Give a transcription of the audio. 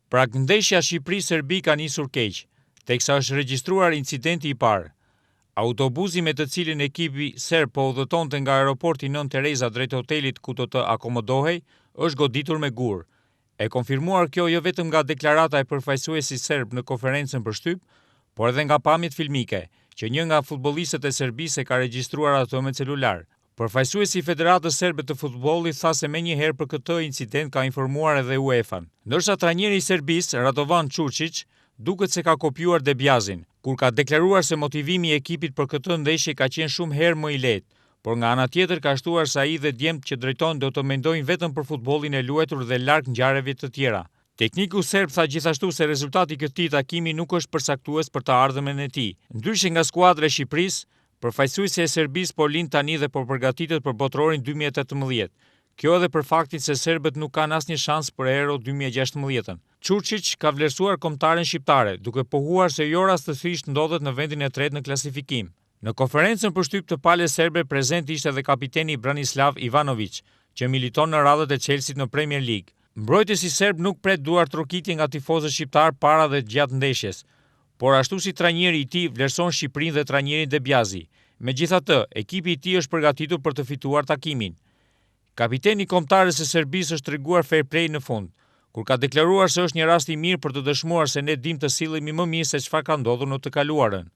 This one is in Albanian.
Pragndeshja Shqipëri-Serbi ka nisur keq, teksa është regjistruar incidenti i parë. Autobusi me të cilin ekipi serb po udhëtonte nga aeroporti Nën Tereza drejt hotelit ku do të akomodohej, është goditur me gur. E konfirmuar kjo jo vetëm nga deklarata e përfaqësuesit serb në konferencën për shtyp, por edhe nga pamjet filmike, që një nga futbollistët e Serbisë ka regjistruar ato me celular. Përfaqësuesi i Federatës Serbe të Futbollit tha se menjëherë për këtë incident ka informuar edhe UEFA-n. Ndërsa trajneri i Serbisë, Radovan Čurčić, duket se ka kopjuar Debiazin, kur ka deklaruar se motivimi i ekipit për këtë ndeshje ka qenë shumë herë më i lehtë, por nga ana tjetër ka shtuar se ai dhe djemt që drejtojnë do të mendojnë vetëm për futbollin e luajtur dhe larg ngjarjeve të tjera. Tekniku serb tha gjithashtu se rezultati i këtij takimi nuk është përcaktues për të ardhmen e tij. Ndryshe nga skuadra e Shqipërisë, përfaqësuesja e Serbisë po lind tani dhe po përgatitet për botrorin 2018. Kjo edhe për faktin se serbët nuk kanë asnjë shans për Euro 2016. Čurčić ka vlerësuar kombëtaren shqiptare, duke pohuar se jo rastësisht ndodhet në vendin e tretë në klasifikim. Në konferencën për shtyp të palës serbe prezent ishte edhe kapiteni Branislav Ivanović, që militon në radhët e Chelsea në Premier League. Mbrojtësi serb nuk pret duar trokitje nga tifozët shqiptar para dhe gjatë ndeshjes, por ashtu si trajneri i tij vlerëson Shqipërinë dhe trajnerin Debiazi. Megjithatë, ekipi i tij është përgatitur për të fituar takimin. Kapiteni kombëtarës së Serbisë është treguar fair play në fund, kur ka deklaruar se është një rast i mirë për të dëshmuar se ne dim të sillemi më mirë se çfarë ka ndodhur në të kaluarën.